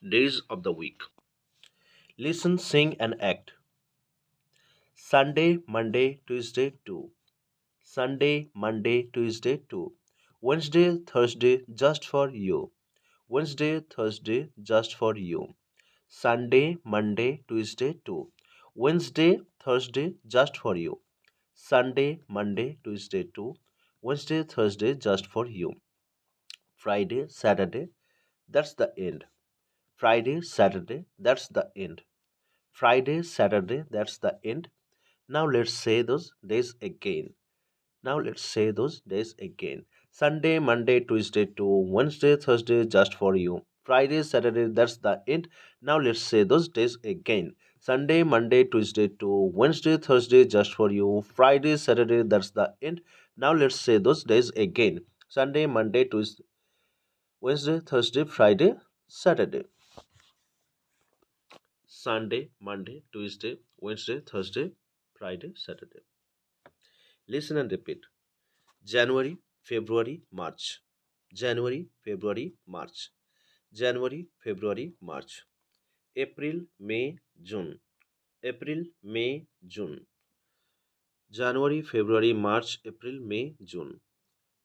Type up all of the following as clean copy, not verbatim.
days of the week. Listen, sing, and act. Sunday, Monday, Tuesday, 2. Sunday, Monday, Tuesday, 2. Wednesday, Thursday, just for you. Wednesday, Thursday, just for you. Sunday, Monday, Tuesday, 2. Wednesday, Thursday, just for you. Sunday, Monday, Tuesday, 2. Wednesday, Thursday, just for you. Friday, Saturday, that's the end. Friday, Saturday, that's the end. Friday, Saturday, that's the end. Now let's say those days again. Now let's say those days again. Sunday, Monday, Tuesday, to Wednesday, Thursday, just for you. Friday, Saturday, that's the end. Now let's say those days again. Sunday, Monday, Tuesday, to Wednesday, Thursday, just for you. Friday, Saturday, that's the end. Now let's say those days again. Sunday, Monday, Tuesday, Wednesday, Thursday, Friday, Saturday. Sunday, Monday, Tuesday, Wednesday, Thursday, Friday, Saturday. Listen and repeat. January, February, March. January, February, March. January, February, March. April, May, June. April, May, June. January, February, March, April, May, June.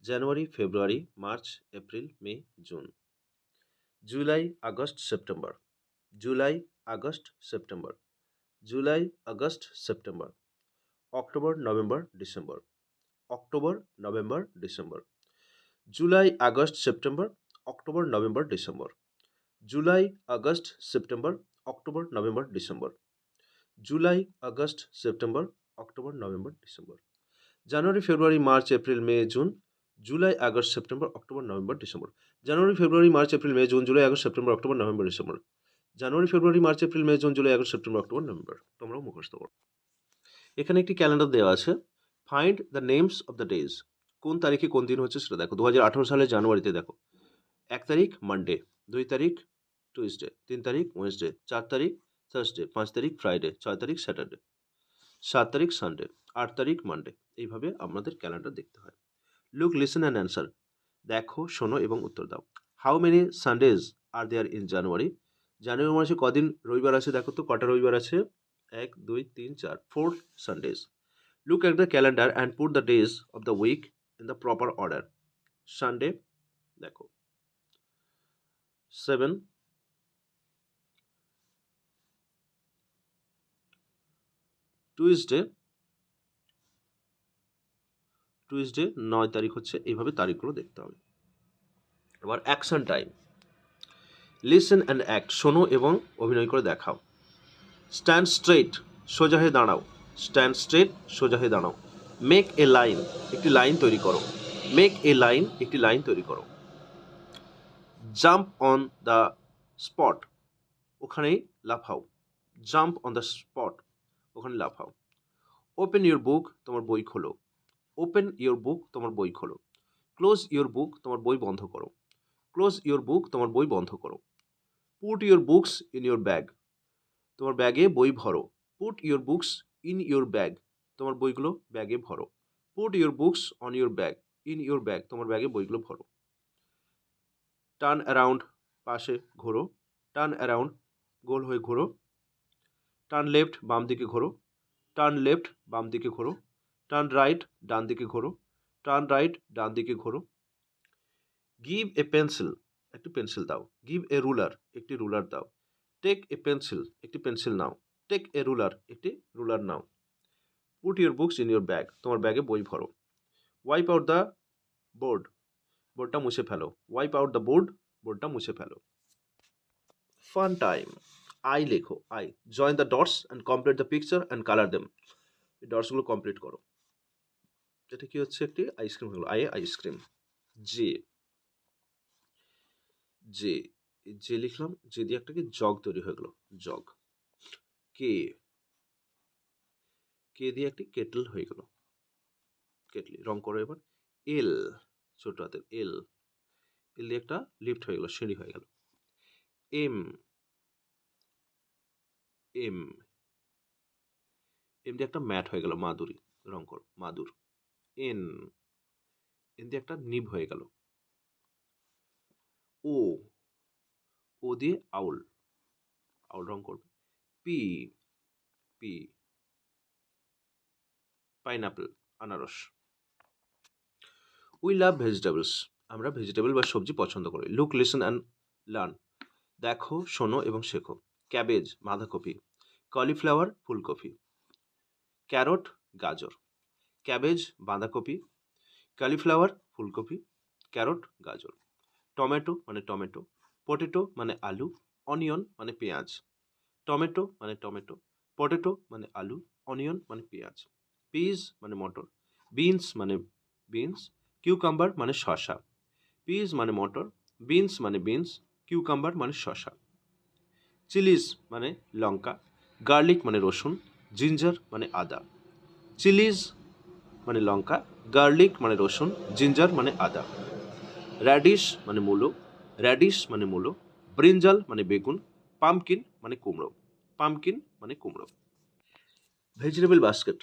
January, February, March, April, May, June. July, August, September. July, August, September. July, August, September. October, November, December. October, November, December. July, August, September, October, November, December. July, August, September, October, November, December. July, August, September, October, November, December. January, February, March, April, May, June. July, August, September, October, November, December. January, February, March, April, May, June, July, August, September, October, November, December. January February March April May June July August September October November তোমরাও মুখস্থ করো। এখানে একটি calendar দেওয়া আছে। Find the names of the days. কোন তারিখে কোন দিন হচ্ছে সেটা দেখো। 2018 সালের জানুয়ারিতে দেখো 1 তারিখ মানডে, 2 তারিখ টুইসডে, 3 তারিখ ওয়েনসডে, 4 তারিখ থার্সডে, 5 তারিখ ফ্রাইডে, 6 তারিখ স্যাটারডে, 7 তারিখ সানডে, 8 তারিখ মানডে। এইভাবে আমাদের ক্যালেন্ডার দেখতে হয়। Look, listen and answer. দেখো, শোনো এবং উত্তর দাও। How many Sundays are there in January? জানুয়ারি মাসে কদিন রবিবার আছে দেখো তো, কটা রবিবার আছে? 1, 2, 3, 4, 4 Sundays. Look at the calendar and put the days of the week in the proper order. Sunday দেখো 7, টুইসডে 9 তারিখ হচ্ছে। এইভাবে তারিখগুলো দেখতে হবে। এবার action time. Listen and act. শোনো এবং অভিনয় করে দেখাও। স্ট্যান্ড স্ট্রেট, সোজা হয়ে দাঁড়াও। স্ট্যান্ড স্ট্রেট, সোজা হয়ে দাঁড়াও। মেক এ লাইন, একটি লাইন তৈরি করো। মেক এ লাইন, একটি লাইন তৈরি করো। জাম্প অন দ্য স্পট, ওখানেই লাফাও। জাম্প অন দ্য স্পট, ওখানে লাফাও। ওপেন ইউর বুক, তোমার বই খোলো। ওপেন ইউর বুক, তোমার বই খোলো। ক্লোজ ইউর বুক, তোমার বই বন্ধ করো। ক্লোজ ইউর বুক, তোমার বই বন্ধ করো। Put your books in your bag, তোমার ব্যাগে বই ভরো। Put your books in your bag, তোমার বইগুলো ব্যাগে ভরো। Put your books on your bag, in your bag, তোমার ব্যাগে বইগুলো ভরো। টার্ন অ্যারাউন্ড, পাশে ঘোরো। টার্ন অ্যারাউন্ড, গোল হয়ে ঘোরো। টার্ন লেফট, বাম দিকে ঘোরো। টার্ন লেফট, বাম দিকে ঘোরো। টার্ন রাইট, ডান দিকে ঘোরো। টার্ন রাইট, ডান দিকে ঘোরো। গিভ এ পেন্সিল, একটি পেন্সিল দাও। গিভ এ রুলার, একটি রুলার দাও। টেক এ পেন্সিল, একটি পেন্সিল নাও। টেক এ রুলার, একটি রুলার নাও। Put your books in your bag, তোমার ব্যাগে বই ভরো। ওয়াইপ আউট দ্য বোর্ড, বোর্ডটা মুছে ফেলো। ওয়াইপ আউট দ্য বোর্ড, বোর্ডটা মুছে ফেলো। Fun time. আই লেখো, I. Join the dots and complete the picture and colour them. এই ডটসগুলো কমপ্লিট করো। এটা কি হচ্ছে? একটি আইসক্রিম হলো। I ice cream. J, J, J লিখলাম। জে দিয়ে একটা কি জগ তৈরি হয়ে গেল, জগ। কে, কে দিয়ে একটি কেটল হয়ে গেল, কেটলি। রং করো এবার। এল, ছোট হাতের এল। এল দিয়ে একটা লিফট হয়ে গেল, সিঁড়ি হয়ে গেল। এম, এম, এম দিয়ে একটা ম্যাট হয়ে গেল, মাদুরি। রং করো, মাদুর। এন, এন দিয়ে একটা নিব হয়ে গেল। ও, ও দিয়ে আউল, আউল রং করবে। পি, পি, পাইনাপেল, আনারস। উই লাভ ভেজিটেবলস, আমরা ভেজিটেবল বা সবজি পছন্দ করি। লুক, লিসন অ্যান্ড লার্ন, দেখো, শোনো এবং শেখো। ক্যাবেজ, বাঁধাকপি। কলিফ্লাওয়ার, ফুলকপি। ক্যারট, গাজর। ক্যাবেজ, বাঁধাকপি। কলিফ্লাওয়ার, ফুলকপি। ক্যারট, গাজর। টমেটো মানে টমেটো। পটেটো মানে আলু। অনিয়ন মানে পেঁয়াজ। টমেটো মানে টমেটো। পটেটো মানে আলু। অনিয়ন মানে পেঁয়াজ। পিস মানে মটর। বিনস মানে বিনস। কিউকাম্বার মানে শসা। পিস মানে মটর। বিনস মানে বিনস। কিউকাম্বার মানে শসা। চিলিজ মানে লঙ্কা। গার্লিক মানে রসুন। জিঞ্জার মানে আদা। চিলিজ মানে লঙ্কা। গার্লিক মানে রসুন। জিঞ্জার মানে আদা। র্যাডিশ মানে মূলো। র্যাডিশ মানে মূলো। ব্রিঞ্জাল মানে বেগুন। পামকিন মানে কুমড়ো। পামকিন মানে কুমড়ো। Vegetable basket,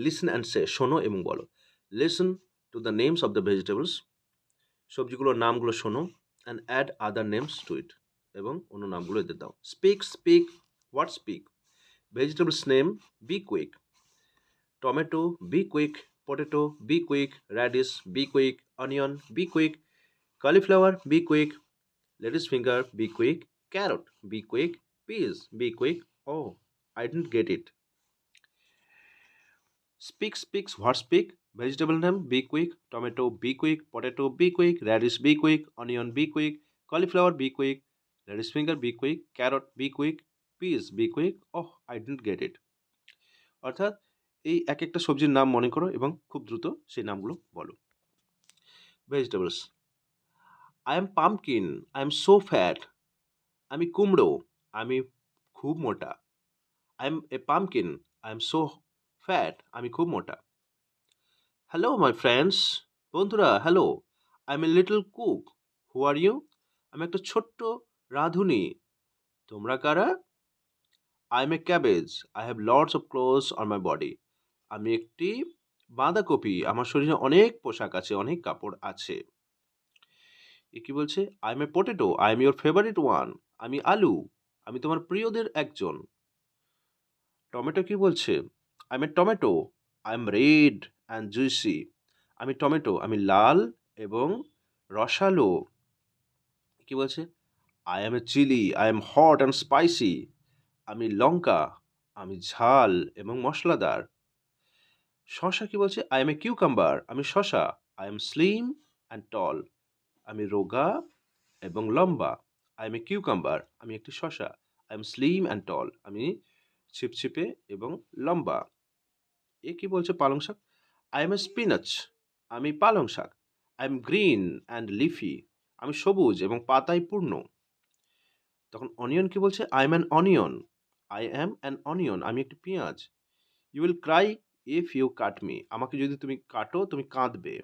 listen and say, শোনো এবং বলো। Listen to the names of the vegetables, সবজিগুলোর নামগুলো শোনো। And add other names to it, এবং অন্য নামগুলো এদের দাও। Speak, speak, what speak? Vegetables name, be quick. Tomato, be quick. Potato, be quick. Radish, be quick. Onion, be quick. cauliflower, be quick. Lettuce finger, be quick. Carrot, be quick. Peas, be quick. Oh, I didn't get it. Speak, speaks, what speak? Vegetable name, be quick. Tomato, be quick. Potato, be quick. Radish, be quick. Onion, be quick. Cauliflower, be quick. Lettuce finger, be quick. Carrot, be quick. Peas, be quick. Oh, I didn't get it. অর্থাৎ এই এক একটা সবজির নাম মনে করো এবং খুব দ্রুত সেই নামগুলো বলো। Vegetables, I am pumpkin, I am so fat. আমি কুমড়ো, আমি খুব মোটা। I am a pumpkin, I am so fat, আমি খুব মোটা। হ্যালো মাই ফ্রেন্ডস, বন্ধুরা hello. I am a little cook, who are you? আমি একটা ছোট্ট রাঁধুনি, তোমরা কারা? I am a cabbage, I have lots of clothes on my body. আমি একটি বাঁধাকপি, আমার শরীরে অনেক পোশাক আছে, অনেক কাপড় আছে। এ কি বলছে? I am a potato, I am your favourite one. আমি আলু, আমি তোমার প্রিয়দের একজন। টমেটো কি বলছে? I am a tomato, I am red and juicy. আমি টমেটো, আমি লাল এবং রসালো। কি বলছে? I am a chilli, I am hot and spicy. আমি লঙ্কা, আমি ঝাল এবং মশলাদার। শসা কি বলছে? আই এম এ কিউকাম্বার, আমি শসা। আই এম স্লিম অ্যান্ড টল, আমি রোগা এবং লম্বা। আই এম এ কিউকাম্বার, আমি একটি শসা। আই এম স্লিম অ্যান্ড টল, আমি ছিপছিপে এবং লম্বা। এ কি বলছে? পালং শাক। আই এম এ স্পিনাচ, আমি পালং শাক। I am green and leafy, আমি সবুজ এবং পাতায় পূর্ণ। তখন অনিয়ন কি বলছে? I am an onion, I am an onion, আমি একটি পেঁয়াজ। You will cry if you cut me, আমাকে যদি তুমি কাটো তুমি কাঁদবে।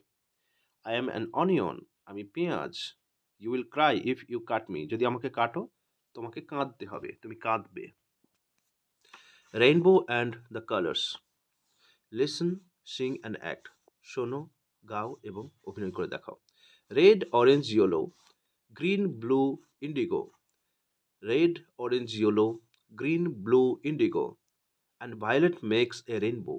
আই অ্যাম অ্যান অনিয়ন, আমি পেঁয়াজ। You will cry if you cut me, যদি আমাকে কাটো তোমাকে কাঁদতে হবে, তুমি কাঁদবে। Rainbow and the colours, listen, sing and act, শোনো, গাও এবং অভিনয় করে দেখাও। Red, orange, yellow, green, blue, indigo. Red, orange, yellow, green, blue, indigo, and violet makes a rainbow,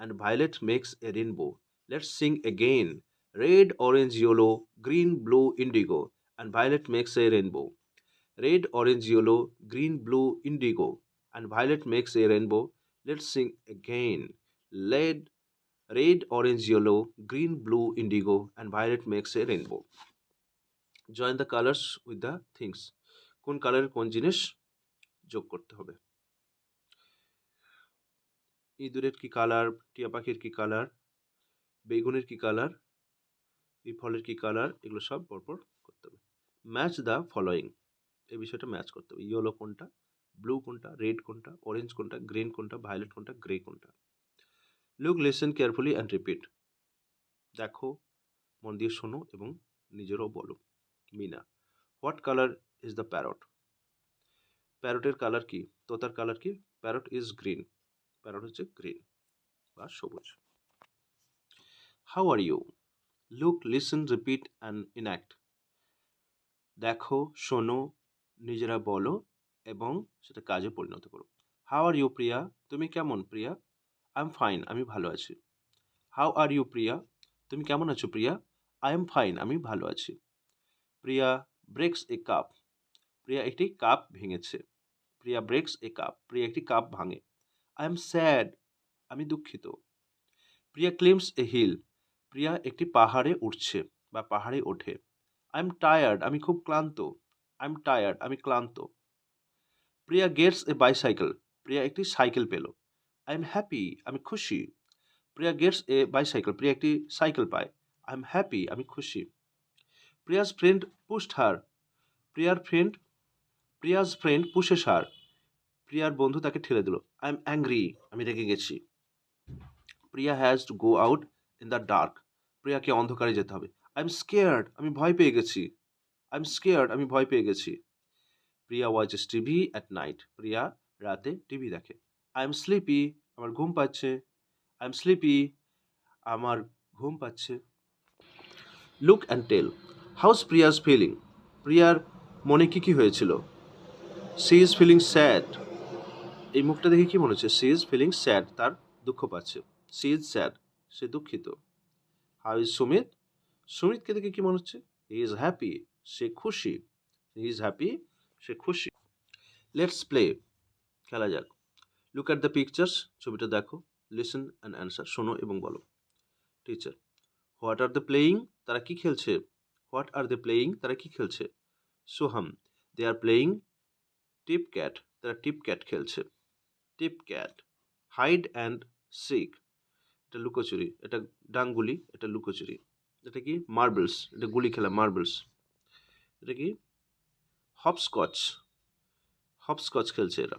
and violet makes a rainbow. Let's sing again. Red, orange, yellow, green, blue, indigo, and violet makes a rainbow. Red, orange, yellow, green, blue, indigo, and violet makes a rainbow. Let's sing again. Red, red, orange, yellow, green, blue, indigo, and violet makes a rainbow. Join the colors with the things. কোন কালারের কোন জিনিস যোগ করতে হবে? ইঁদুরের কি colour, টিয়া পাখির কি কালার, বেগুনের কি কালার, এই ফলের কি কালার, এগুলো সব পরপর করতে হবে। ম্যাচ দ্য ফলোয়িং, এই বিষয়টা ম্যাচ করতে হবে। ইয়েলো কোনটা, ব্লু কোনটা, রেড কোনটা, অরেঞ্জ কোনটা, গ্রিন কোনটা, ভায়োলেট কোনটা, গ্রে কোনটা। Look, listen carefully and repeat, দেখো, মন দিয়ে শোনো এবং নিজেরও বলো। Meena, what colour is the parrot? প্যারটের কালার কি? তোতার কালার কি? প্যারট ইজ গ্রিন, প্যারট হচ্ছে গ্রিন বা সবুজ। How are you? Look, listen, repeat and enact, দেখো, শোনো, নিজেরা বলো এবং সেটা কাজে পরিণত করো। How are you Priya? তুমি কেমন প্রিয়া? আই এম ফাইন, আমি ভালো আছি। How are you Priya? তুমি কেমন আছো প্রিয়া? আই এম ফাইন, আমি ভালো আছি। প্রিয়া ব্রেকস এ কাপ। প্রিয়া একটি কাপ ভেঙেছে। প্রিয়া ব্রেকস এ কাপ। প্রিয়া একটি কাপ ভাঙে। আই এম স্যাড, আমি দুঃখিত। প্রিয়া ক্লিম্বস এ হিল। প্রিয়া একটি পাহাড়ে উঠছে বা পাহাড়ে ওঠে। আই এম টায়ার্ড, আমি খুব ক্লান্ত। আই এম টায়ার্ড, আমি ক্লান্ত। প্রিয়া গেটস এ বাইসাইকেল। প্রিয়া একটি সাইকেল পেল। আই এম হ্যাপি, আমি খুশি। প্রিয়া গেটস এ বাইসাইকেল। প্রিয়া একটি সাইকেল পায়। আই এম হ্যাপি, আমি খুশি। প্রিয়াস ফ্রেন্ড পুশড হার। প্রিয়ার ফ্রেন্ড প্রিয়াস ফ্রেন্ড পুশেস হার। প্রিয়ার বন্ধু তাকে ঠেলে দিল। আই এম অ্যাংরি, আমি রেগে গেছি। Priya has to go out in the dark. প্রিয়াকে অন্ধকারে যেতে হবে। আই এম স্কেয়ার্ড, আমি ভয় পেয়ে গেছি। আই এম স্কেয়ার্ড, আমি ভয় পেয়ে গেছি। প্রিয়া ওয়াচেস টিভি অ্যাট নাইট। প্রিয়া রাতে টিভি দেখে। আই এম স্লিপি, আমার ঘুম পাচ্ছে। আই এম স্লিপি, আমার ঘুম পাচ্ছে। Look and tell. How's Priya's feeling? প্রিয়ার মনে কি হয়েছিল? She is feeling sad. এই মুখটা দেখে কি মনে হচ্ছে? সি ইজ ফিলিং স্যাড, তার দুঃখ পাচ্ছে। সি ইজ স্যাড, সে দুঃখিত। How is Sumit? সুমিতকে দেখে কি মনে হচ্ছে? হি ইজ হ্যাপি, সে খুশি। হি ইজ হ্যাপি, সে খুশি। লেটস প্লে, খেলা যাক। লুক অ্যাট দ্য পিকচার্স, ছবিটা দেখো। লিসেন অ্যান্ড অ্যান্সার, শোনো এবং বলো। Teacher, what are the playing? তারা কি খেলছে? What are the playing? তারা কি খেলছে? Soham, they are playing tip cat. তারা টিপ ক্যাট খেলছে। Tip cat. Hide and seek, এটা লুকোচুরি। এটা ডাংগুলি, এটা লুকোচুরি। এটা কি? মার্বেলস, এটা গুলি খেলা, মার্বেলস। এটা কি? হপস্কচ। হপস্কচ খেলছে এরা।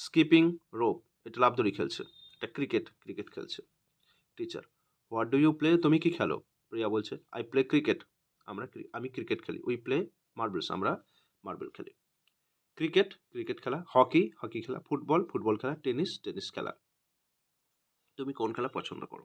স্কিপিং রোপ, এটা লাফদড়ি খেলছে। এটা ক্রিকেট, ক্রিকেট খেলছে। Teacher, what do you play? তুমি কি খেলো? প্রিয়া বলছে, আই প্লে ক্রিকেট। আমি ক্রিকেট খেলি। উই প্লে মার্বেলস, আমরা মার্বেল খেলি। ক্রিকেট, ক্রিকেট খেলা। হকি, হকি খেলা। ফুটবল, ফুটবল খেলা। টেনিস, টেনিস খেলা। তুমি কোন খেলা পছন্দ করো?